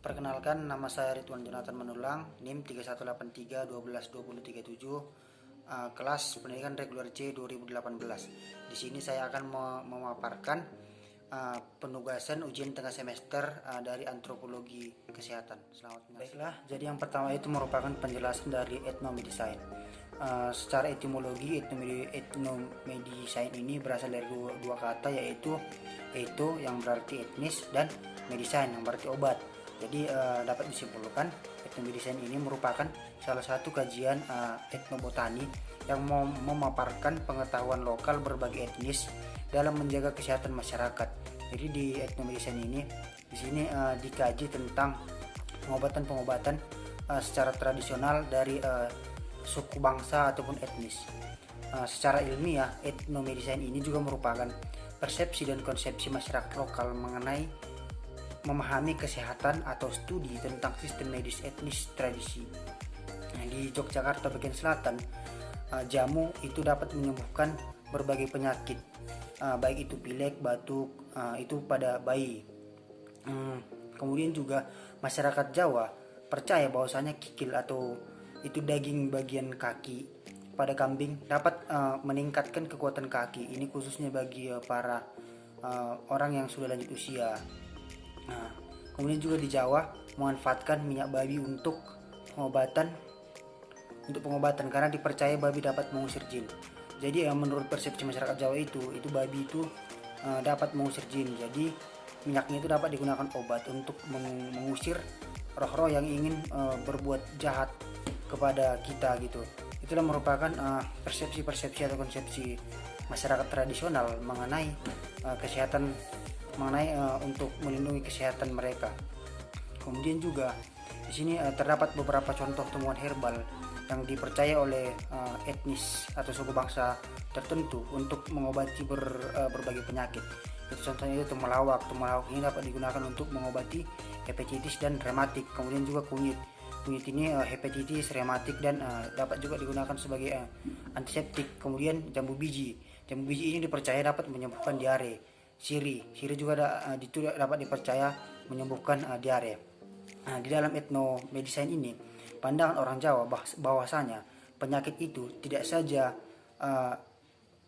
Perkenalkan, nama saya Ridwan Jonathan Manulang, NIM 3183122037, kelas pendidikan reguler C 2018. Di sini saya akan memaparkan penugasan ujian tengah semester dari antropologi kesehatan. Selamat menyaksikan. Baiklah, jadi yang pertama itu merupakan penjelasan dari ethnomedicine. Secara etimologi, ethnomedicine ini berasal dari dua kata, yaitu etho yang berarti etnis dan medicine yang berarti obat. Jadi dapat disimpulkan ethnomedicine ini merupakan salah satu kajian etnobotani yang memaparkan pengetahuan lokal berbagai etnis dalam menjaga kesehatan masyarakat. Jadi di ethnomedicine ini di sini dikaji tentang pengobatan secara tradisional dari suku bangsa ataupun etnis. Secara ilmiah, ethnomedicine ini juga merupakan persepsi dan konsepsi masyarakat lokal mengenai memahami kesehatan atau studi tentang sistem medis etnis tradisi. Nah, di Yogyakarta bagian selatan, jamu itu dapat menyembuhkan berbagai penyakit, baik itu pilek, batuk, itu pada bayi. Kemudian juga masyarakat Jawa percaya bahwasanya kikil atau itu daging bagian kaki pada kambing dapat meningkatkan kekuatan kaki. Ini khususnya bagi para orang yang sudah lanjut usia. Nah, kemudian juga di Jawa memanfaatkan minyak babi untuk pengobatan karena dipercaya babi dapat mengusir jin. Jadi menurut persepsi masyarakat Jawa itu babi itu dapat mengusir jin. Jadi minyaknya itu dapat digunakan obat untuk mengusir roh-roh yang ingin berbuat jahat kepada kita gitu. Itulah merupakan persepsi atau konsepsi masyarakat tradisional mengenai kesehatan, untuk melindungi kesehatan mereka. Kemudian juga di sini terdapat beberapa contoh temuan herbal yang dipercaya oleh etnis atau suku bangsa tertentu untuk mengobati berbagai penyakit. Contohnya itu temulawak. Temulawak ini dapat digunakan untuk mengobati hepatitis dan rematik. Kemudian juga kunyit. Kunyit ini hepatitis, rematik, dan dapat juga digunakan sebagai antiseptik. Kemudian jambu biji. Jambu biji ini dipercaya dapat menyembuhkan diare. Siri juga dapat dipercaya menyembuhkan diare. Nah, di dalam ethnomedicine ini, pandangan orang Jawa bahwasanya penyakit itu tidak saja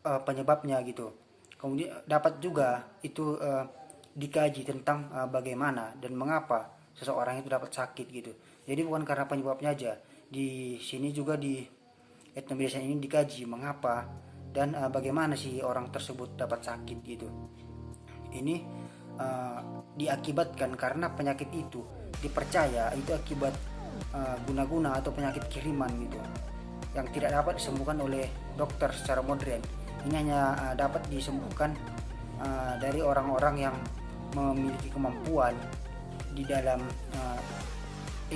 penyebabnya gitu. Kemudian dapat juga itu dikaji tentang bagaimana dan mengapa seseorang itu dapat sakit gitu. Jadi bukan karena penyebabnya aja. Di sini juga di ethnomedicine ini dikaji mengapa dan bagaimana sih orang tersebut dapat sakit gitu. Ini diakibatkan karena penyakit itu dipercaya itu akibat guna-guna atau penyakit kiriman gitu, yang tidak dapat disembuhkan oleh dokter secara modern. Ini hanya dapat disembuhkan dari orang-orang yang memiliki kemampuan di dalam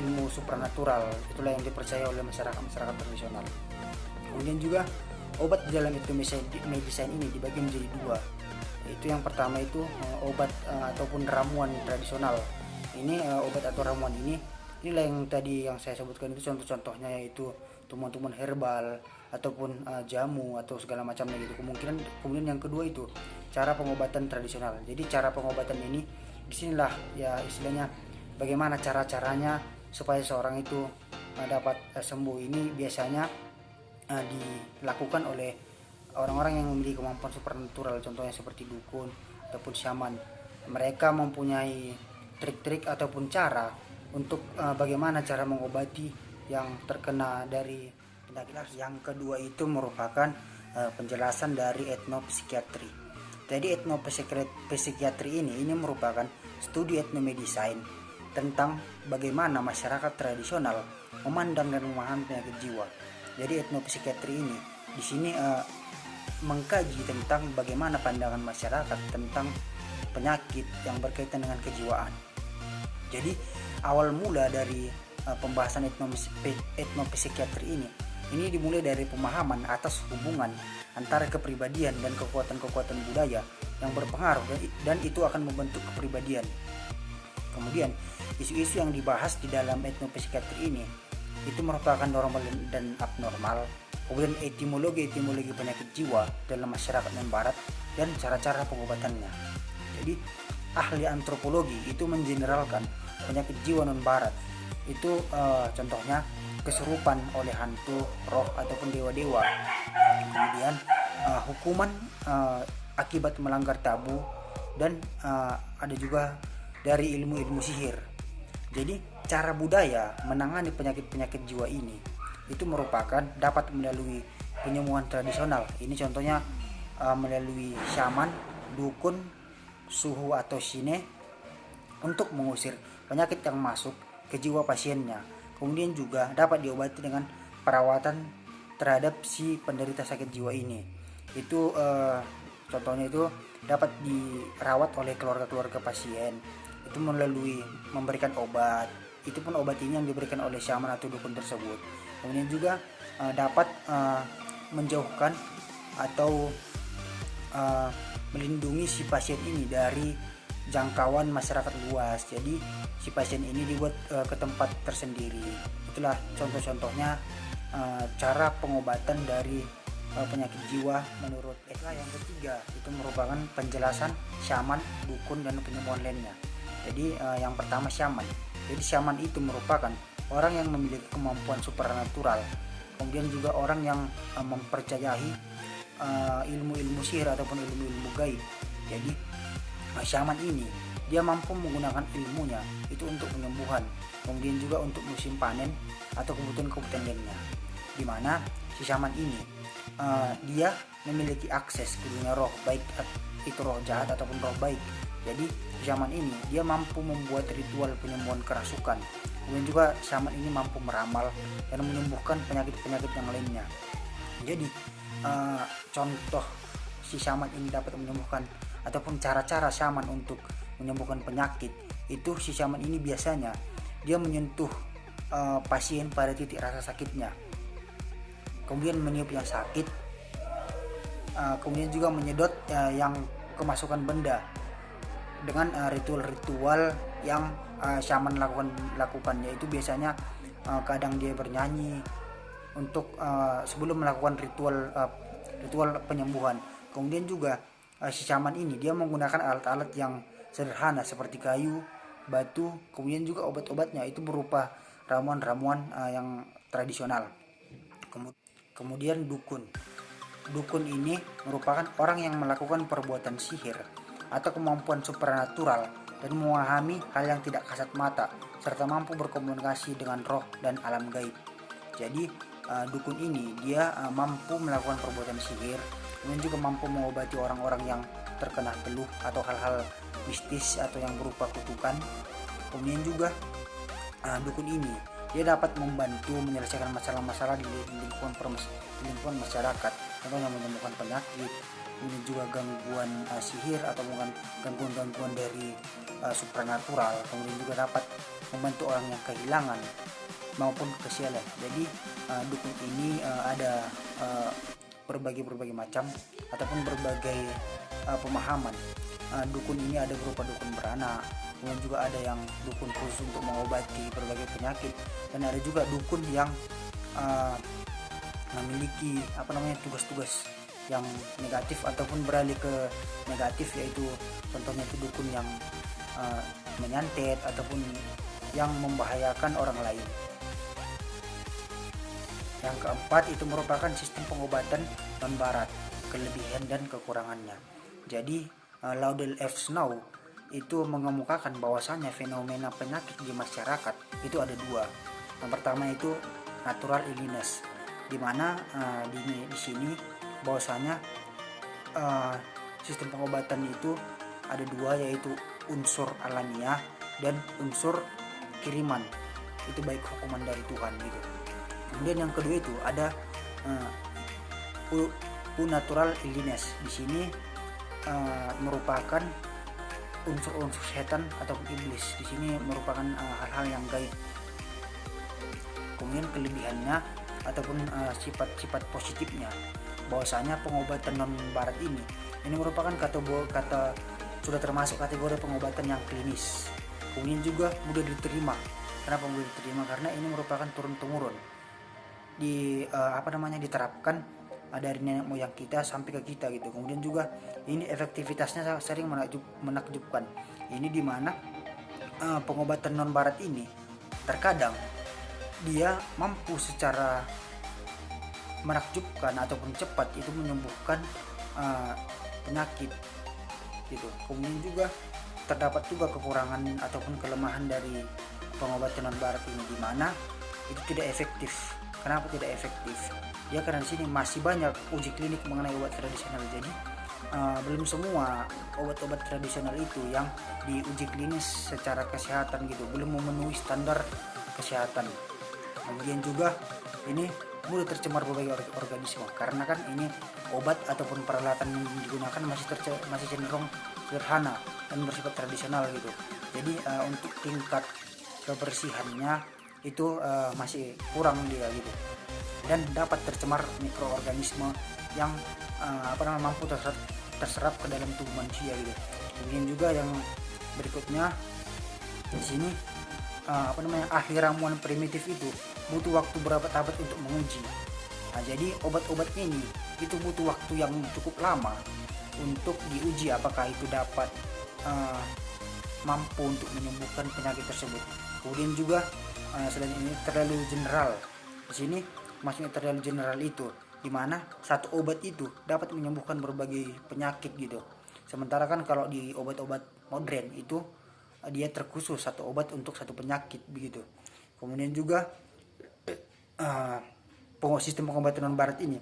ilmu supranatural. Itulah yang dipercaya oleh masyarakat tradisional. Kemudian juga obat di dalam ethnomedicine ini dibagi menjadi dua. Itu yang pertama itu obat ataupun ramuan tradisional. Ini obat atau ramuan inilah yang tadi yang saya sebutkan itu contoh-contohnya, yaitu tumbuhan-tumbuhan herbal ataupun jamu atau segala macamnya gitu. Kemudian yang kedua itu cara pengobatan tradisional. Jadi cara pengobatan ini disinilah ya istilahnya bagaimana caranya supaya seorang itu dapat sembuh. Ini biasanya dilakukan oleh orang-orang yang memiliki kemampuan supernatural, contohnya seperti dukun ataupun syaman. Mereka mempunyai trik-trik ataupun cara untuk bagaimana cara mengobati yang terkena dari penyakit. Yang kedua itu merupakan penjelasan dari etnopsikiatri. Jadi etnopsikiatri ini merupakan studi ethnomedicine tentang bagaimana masyarakat tradisional memandang dan memahami penyakit jiwa. Jadi etnopsikiatri ini di sini mengkaji tentang bagaimana pandangan masyarakat tentang penyakit yang berkaitan dengan kejiwaan. Jadi awal mula dari pembahasan etnopsikiatri ini dimulai dari pemahaman atas hubungan antara kepribadian dan kekuatan-kekuatan budaya yang berpengaruh dan itu akan membentuk kepribadian. Kemudian isu-isu yang dibahas di dalam etnopsikiatri ini itu merupakan normal dan abnormal. Kemudian etimologi penyakit jiwa dalam masyarakat non-barat dan cara-cara pengobatannya. Jadi ahli antropologi itu mengeneralkan penyakit jiwa non barat. Itu contohnya kesurupan oleh hantu, roh ataupun dewa-dewa. Kemudian hukuman akibat melanggar tabu, dan ada juga dari ilmu-ilmu sihir. Jadi cara budaya menangani penyakit-penyakit jiwa ini itu merupakan dapat melalui penyembuhan tradisional. Ini contohnya melalui syaman, dukun, suhu atau sine untuk mengusir penyakit yang masuk ke jiwa pasiennya. Kemudian juga dapat diobati dengan perawatan terhadap si penderita sakit jiwa ini. Itu contohnya itu dapat dirawat oleh keluarga-keluarga pasien. Itu melalui memberikan obat. Itu pun obat ini yang diberikan oleh syaman atau dukun tersebut. Kemudian juga dapat menjauhkan atau melindungi si pasien ini dari jangkauan masyarakat luas. Jadi si pasien ini dibuat ke tempat tersendiri. Itulah contoh-contohnya cara pengobatan dari penyakit jiwa menurut Eka. Yang ketiga itu merupakan penjelasan syaman, dukun, dan penyembuhan lainnya. Jadi yang pertama syaman. Jadi syaman itu merupakan orang yang memiliki kemampuan supernatural. Kemudian juga orang yang mempercayai ilmu-ilmu sihir ataupun ilmu-ilmu gaib. Jadi syaman ini dia mampu menggunakan ilmunya itu untuk penyembuhan, kemudian juga untuk musim panen atau kebutuhan-kebutuhan lainnya. Dimana si syaman ini dia memiliki akses ke dunia roh, baik itu roh jahat ataupun roh baik. Jadi syaman ini dia mampu membuat ritual penyembuhan kerasukan. Kemudian juga syaman ini mampu meramal dan menyembuhkan penyakit-penyakit yang lainnya. Jadi contoh si syaman ini dapat menyembuhkan ataupun cara-cara syaman untuk menyembuhkan penyakit itu, si syaman ini biasanya dia menyentuh pasien pada titik rasa sakitnya, kemudian meniup yang sakit, kemudian juga menyedot yang kemasukan benda dengan ritual-ritual yang syaman lakukan, yaitu biasanya kadang dia bernyanyi untuk sebelum melakukan ritual penyembuhan. Kemudian juga si syaman ini dia menggunakan alat-alat yang sederhana seperti kayu, batu, kemudian juga obat-obatnya itu berupa ramuan-ramuan yang tradisional. Kemudian dukun. Dukun ini merupakan orang yang melakukan perbuatan sihir atau kemampuan supernatural dan memahami hal yang tidak kasat mata serta mampu berkomunikasi dengan roh dan alam gaib. Jadi dukun ini dia mampu melakukan perbuatan sihir, kemudian juga mampu mengobati orang-orang yang terkena peluh atau hal-hal mistis atau yang berupa kutukan. Kemudian juga dukun ini dia dapat membantu menyelesaikan masalah-masalah di lingkungan masyarakat, contohnya menyembuhkan penyakit, kemudian juga gangguan sihir atau bukan gangguan-gangguan dari supranatural. Kemudian juga dapat membantu orang yang kehilangan maupun kesialan. Jadi dukun ini ada berbagai macam ataupun berbagai pemahaman. Dukun ini ada berupa dukun beranak, kemudian juga ada yang dukun khusus untuk mengobati berbagai penyakit, dan ada juga dukun yang memiliki tugas-tugas yang negatif ataupun beralih ke negatif, yaitu contohnya itu dukun yang menyantet ataupun yang membahayakan orang lain. Yang keempat itu merupakan sistem pengobatan non barat, kelebihan dan kekurangannya. Jadi Laudel F. Snow itu mengemukakan bahwasannya fenomena penyakit di masyarakat itu ada dua. Yang pertama itu natural illness, di mana di sini bahwasanya sistem pengobatan itu ada dua, yaitu unsur alamiah dan unsur kiriman, itu baik hukuman dari Tuhan gitu. Kemudian yang kedua itu ada unnatural illness. Di sini merupakan unsur-unsur setan ataupun iblis. Di sini merupakan hal-hal yang gaib. Kemudian kelebihannya ataupun sifat-sifat positifnya, bahwasanya pengobatan non barat ini merupakan sudah termasuk kategori pengobatan yang klinis. Kemudian juga mudah diterima. Kenapa mudah diterima? Karena ini merupakan turun-temurun, diterapkan dari nenek moyang kita sampai ke kita gitu. Kemudian juga ini efektivitasnya sering menakjubkan. Ini dimana pengobatan non barat ini terkadang dia mampu secara menakjubkan ataupun cepat itu menyembuhkan penyakit gitu. Kemudian juga terdapat juga kekurangan ataupun kelemahan dari pengobatan non barat ini, di mana itu tidak efektif. Kenapa tidak efektif? Ya karena di sini masih banyak uji klinik mengenai obat tradisional. Jadi belum semua obat-obat tradisional itu yang diuji klinis secara kesehatan gitu, belum memenuhi standar kesehatan. Kemudian juga ini mudah tercemar berbagai organisme, karena kan ini obat ataupun peralatan yang digunakan masih cenderung sederhana dan bersifat tradisional gitu. Jadi untuk tingkat kebersihannya itu masih kurang dia gitu, dan dapat tercemar mikroorganisme yang mampu terserap ke dalam tubuh manusia gitu. Kemudian juga yang berikutnya di sini ahli ramuan primitif itu butuh waktu berabad-abad untuk menguji. Nah, jadi obat-obat ini itu butuh waktu yang cukup lama untuk diuji apakah itu dapat mampu untuk menyembuhkan penyakit tersebut. Kemudian juga selain ini terlalu general. Di sini maksudnya terlalu general itu dimana satu obat itu dapat menyembuhkan berbagai penyakit gitu. Sementara kan kalau di obat-obat modern itu dia terkhusus satu obat untuk satu penyakit begitu. Kemudian juga sistem pengobatan non barat ini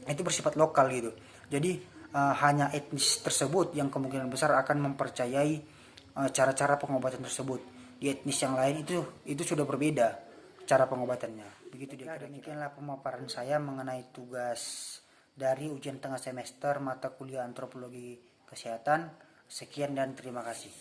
itu bersifat lokal gitu. Jadi hanya etnis tersebut yang kemungkinan besar akan mempercayai cara-cara pengobatan tersebut. Di etnis yang lain itu sudah berbeda cara pengobatannya. Begitu dia. Demikianlah pemaparan saya mengenai tugas dari ujian tengah semester mata kuliah antropologi kesehatan. Sekian dan terima kasih.